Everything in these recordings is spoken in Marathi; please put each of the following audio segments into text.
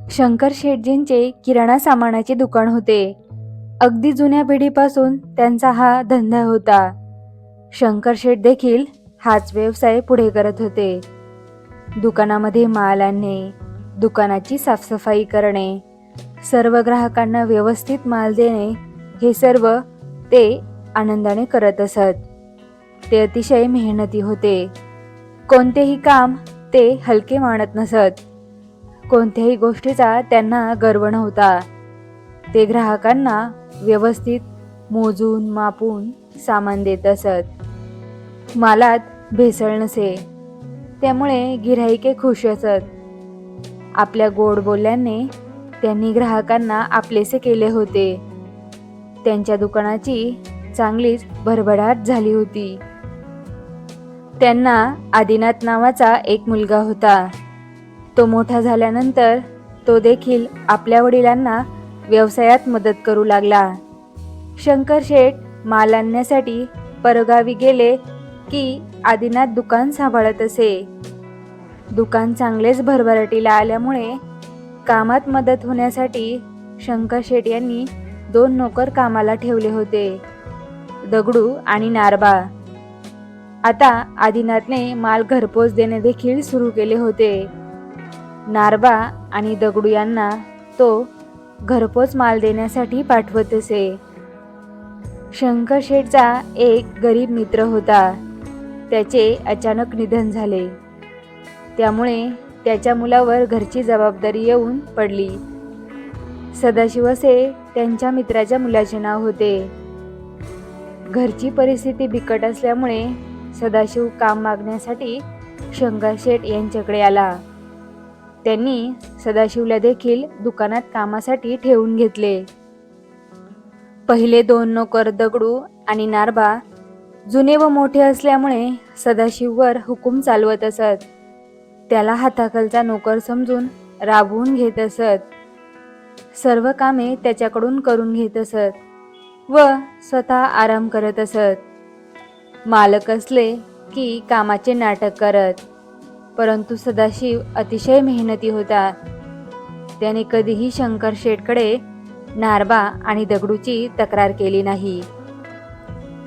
शंकर शेटजींचे किराणा सामानाचे दुकान होते. अगदी जुन्या पिढीपासून त्यांचा हा धंदा होता. शंकर शेट देखील हाच व्यवसाय पुढे करत होते. दुकानामध्ये माल आणणे, दुकानाची साफसफाई करणे, सर्व ग्राहकांना व्यवस्थित माल देणे, हे सर्व ते आनंदाने करत असत. ते अतिशय मेहनती होते. कोणतेही काम ते हलके मानत नसत. कोणत्याही गोष्टीचा त्यांना गर्व नव्हता. ते ग्राहकांना व्यवस्थित मोजून मापून सामान देत असत. मालात भेसळ नसे, त्यामुळे गिऱ्हाईके खुश असत. आपल्या गोड बोलण्याने त्यांनी ग्राहकांना आपलेसे केले होते. त्यांच्या दुकानाची चांगलीच भरभराट झाली होती. त्यांना आदिनाथ नावाचा एक मुलगा होता. तो मोठा झाल्यानंतर तो देखील आपल्या वडिलांना व्यवसायात मदत करू लागला. शंकर शेठ माल आणण्यासाठी परगावी गेले की आदिनाथ दुकान सांभाळत असे. दुकान चांगलेच भरभराटीला आल्यामुळे कामात मदत होण्यासाठी शंकर शेठ यांनी 2 नोकर कामाला ठेवले होते, दगडू आणि नारबा. आता आदिनाथने माल घरपोच देणे देखील सुरू केले होते. नारबा आणि दगडू यांना तो घरपोच माल देण्यासाठी पाठवत असे. शंकर शेठचा एक गरीब मित्र होता. त्याचे अचानक निधन झाले. त्यामुळे त्याच्या मुलावर घरची जबाबदारी येऊन पडली. सदाशिव असे त्यांच्या मित्राच्या मुलाचे नाव होते. घरची परिस्थिती बिकट असल्यामुळे सदाशिव काम मागण्यासाठी शंकर शेठ यांच्याकडे आला. त्यांनी सदाशिवला देखील दुकानात कामासाठी ठेवून घेतले. पहिले 2 नोकर दगडू आणि नारबा जुने व मोठे असल्यामुळे सदाशिववर हुकूम चालवत असत. त्याला हाताखालचा नोकर समजून राबवून घेत असत. सर्व कामे त्याच्याकडून करून घेत असत व स्वतः आराम करत असत. मालक असले की कामाचे नाटक करत. परंतु सदाशिव अतिशय मेहनती होता. त्याने कधीही शंकर शेठकडे नारबा आणि दगडूची तक्रार केली नाही.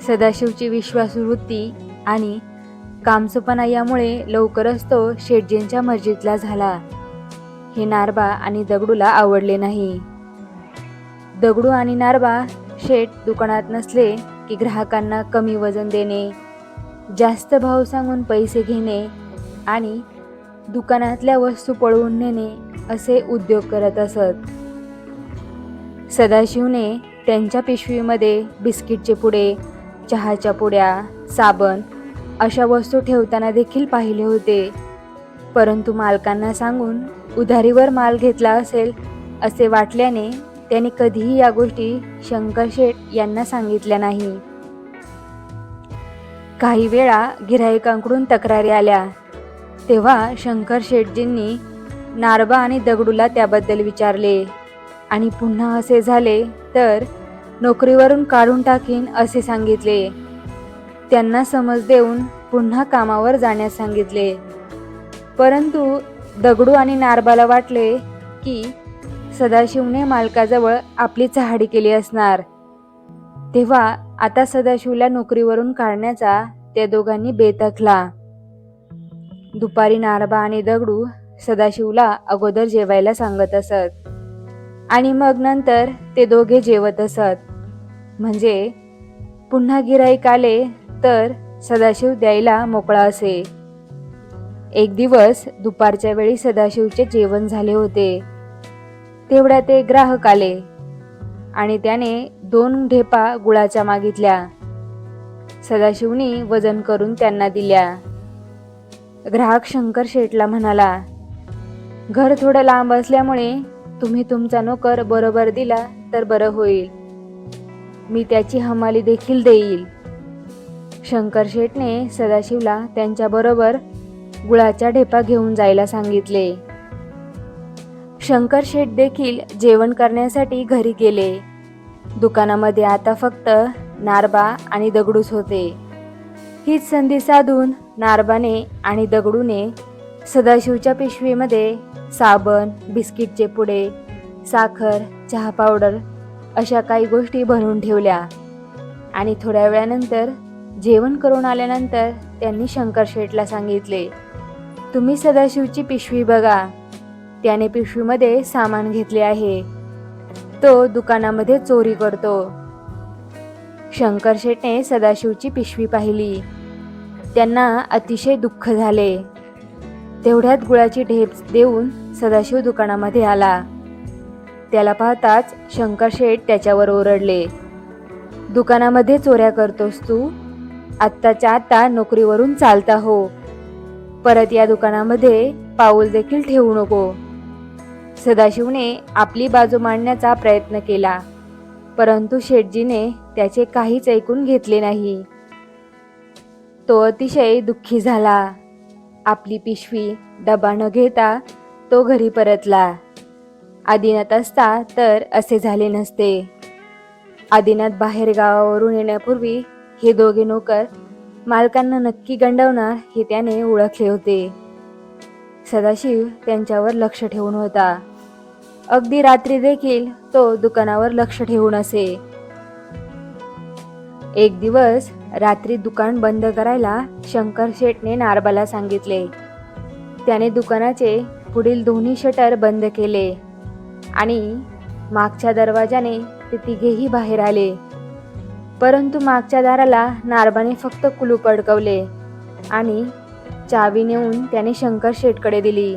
सदाशिवची विश्वासू वृत्ती आणि कामसुपणा यामुळे लवकरच तो शेठजींच्या मर्जीतला झाला. हे नारबा आणि दगडूला आवडले नाही. दगडू आणि नारबा शेठ दुकानात नसले की ग्राहकांना कमी वजन देणे, जास्त भाव सांगून पैसे घेणे आणि दुकानातल्या वस्तू पळवून नेणे असे उद्योग करत असत. सदाशिवने त्यांच्या पिशवीमध्ये बिस्किटचे पुडे, चहाच्या पुड्या, साबण अशा वस्तू ठेवताना देखील पाहिले होते. परंतु मालकांना सांगून उधारीवर माल घेतला असेल असे वाटल्याने त्याने कधीही या गोष्टी शंकर शेठ यांना सांगितल्या नाही. काही वेळा गिऱ्हाईकांकडून तक्रारी आल्या तेव्हा शंकर शेठजींनी नारबा आणि दगडूला त्याबद्दल विचारले आणि पुन्हा असे झाले तर नोकरीवरून काढून टाकीन असे सांगितले. त्यांना समज देऊन पुन्हा कामावर जाण्यास सांगितले. परंतु दगडू आणि नारबाला वाटले की सदाशिवने मालकाजवळ आपली चहाडी केली असणार. तेव्हा आता सदाशिवला नोकरीवरून काढण्याचा त्या दोघांनी बेत आखला. दुपारी नारबा आणि दगडू सदाशिवला अगोदर जेवायला सांगत असत आणि मग नंतर ते दोघे जेवत असत. म्हणजे पुन्हा गिऱ्हाईक आले तर सदाशिव द्यायला मोकळा असे. एक दिवस दुपारच्या वेळी सदाशिवचे जेवण झाले होते. तेवढ्या ते ग्राहक आले आणि त्याने 2 ढेपा गुळाच्या मागितल्या. सदाशिवनी वजन करून त्यांना दिल्या. ग्राहक शंकर शेठला म्हणाला, घर थोडं लांब असल्यामुळे तुम्ही तुमचा नोकर बरोबर दिला तर बरं होईल. मी त्याची हमाली देखील देईल. शंकर शेठने सदाशिवला त्यांच्याबरोबर गुळाच्या ढेपा घेऊन जायला सांगितले. शंकर शेठ देखील जेवण करण्यासाठी घरी गेले. दुकानामध्ये आता फक्त नारबा आणि दगडूच होते. हीच संधी साधून नारबाने आणि दगडूने सदाशिवच्या पिशवीमध्ये साबण, बिस्किटचे पुडे, साखर, चहा पावडर अशा काही गोष्टी भरून ठेवल्या. आणि थोड्या वेळानंतर जेवण करून आल्यानंतर त्यांनी शंकर शेठला सांगितले, तुम्ही सदाशिवची पिशवी बघा. त्याने पिशवीमध्ये सामान घेतले आहे. तो दुकानामध्ये चोरी करतो. शंकर शेठने सदाशिवची पिशवी पाहिली. त्यांना अतिशय दुःख झाले. तेवढ्यात गुळाची ढेप देऊन सदाशिव दुकानामध्ये आला. त्याला पाहताच शंकर शेठ त्याच्यावर ओरडले, दुकानामध्ये चोऱ्या करतोस तू? आत्ताच्या आत्ता नोकरीवरून चालता हो. परत या दुकानामध्ये पाऊल देखील ठेवू नको. सदाशिवने आपली बाजू मांडण्याचा प्रयत्न केला, परंतु शेठजीने त्याचे काहीच ऐकून घेतले नाही. तो अतिशय दुःखी झाला. आपली पिशवी, डबा न घेता तो घरी परतला. आदिनाथ असता तर असे झाले नसते. आदिनाथ बाहेर गावावरून येण्यापूर्वी हे दोघे नोकर मालकांना नक्की गंडवणार हे त्याने ओळखले होते. सदाशिव त्यांच्यावर लक्ष ठेवून होता. अगदी रात्री देखील तो दुकानावर लक्ष ठेवून असे. एक दिवस रात्री दुकान बंद करायला शंकर शेठने नारबाला सांगितले. त्याने दुकानाचे पुढील दोन्ही शटर बंद केले आणि मागच्या दरवाजाने ते तिघेही बाहेर आले. परंतु मागच्या दाराला नारबाने फक्त कुलूप अडकवले आणि चावी नेऊन त्याने शंकर शेठकडे दिली.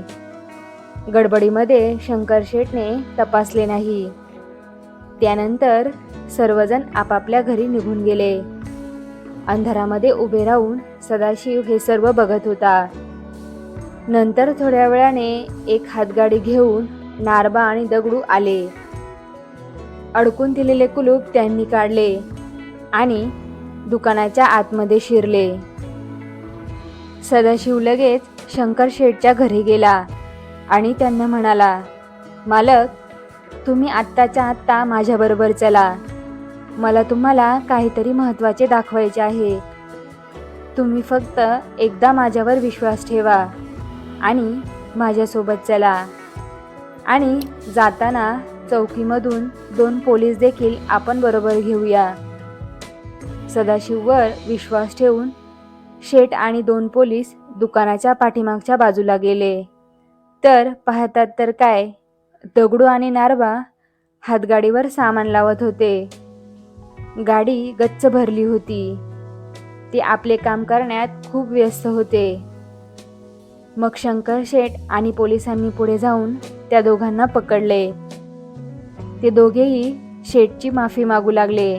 गडबडीमध्ये शंकर शेठने तपासले नाही. त्यानंतर सर्वजण आपापल्या घरी निघून गेले. अंधारामध्ये उभे राहून सदाशिव हे सर्व बघत होता. नंतर थोड्या वेळाने एक हातगाडी घेऊन नारबा आणि दगडू आले. अडकून दिलेले कुलूप त्यांनी काढले आणि दुकानाच्या आतमध्ये शिरले. सदाशिव लगेच शंकर शेठच्या घरी गेला आणि त्यांना म्हणाला, मालक, तुम्ही आत्ताच्या आत्ता माझ्याबरोबर चला. मला तुम्हाला काहीतरी महत्त्वाचे दाखवायचे आहे. तुम्ही फक्त एकदा माझ्यावर विश्वास ठेवा आणि माझ्यासोबत चला. आणि जाताना चौकीमधून 2 पोलीस देखील आपण बरोबर घेऊया. सदाशिववर विश्वास ठेवून शेठ आणि 2 पोलीस दुकानाच्या पाठीमागच्या बाजूला गेले. तर पाहतात तर काय, दगडू आणि नारबा हातगाडीवर सामान लावत होते. गाडी गच्च भरली होती. ते आपले काम करण्यात खूप व्यस्त होते. मग शंकर शेठ आणि पोलिसांनी पुढे जाऊन त्या दोघांना पकडले. ते दोघेही शेठची माफी मागू लागले.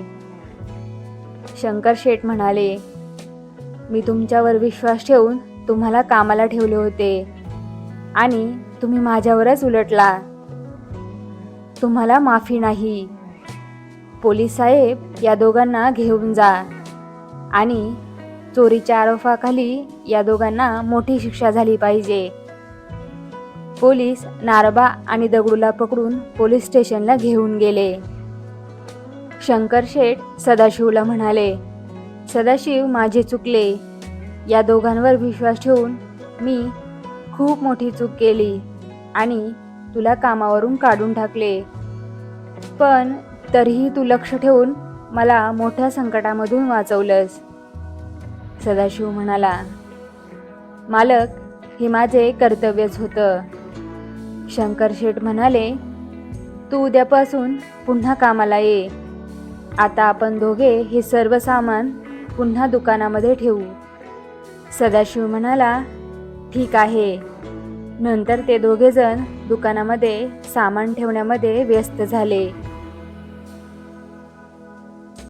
शंकर शेठ म्हणाले, मी तुमच्यावर विश्वास ठेवून तुम्हाला कामाला ठेवले होते आणि तुम्ही माझ्यावरच उलटला. तुम्हाला माफी नाही. पोलीस साहेब, या दोघांना घेऊन जा आणि चोरीच्या आरोपाखाली या दोघांना मोठी शिक्षा झाली पाहिजे. पोलीस नारबा आणि दगडूला पकडून पोलीस स्टेशनला घेऊन गेले. शंकर शेठ सदाशिवला म्हणाले, सदाशिव, माझे चुकले. या दोघांवर विश्वास ठेवून मी खूप मोठी चूक केली आणि तुला कामावरून काढून टाकले. पण तरीही तू लक्ष ठेवून मला मोठ्या संकटामधून वाचवलंस. सदाशिव म्हणाला, मालक, हे माझे कर्तव्यच होतं. शंकर शेठ म्हणाले, तू उद्यापासून पुन्हा कामाला ये. आता आपण दोघे हे सर्व सामान पुन्हा दुकानामध्ये ठेवू. सदाशिव म्हणाला, ठीक आहे. नंतर ते दोघेजण दुकानामध्ये सामान ठेवण्यामध्ये व्यस्त झाले.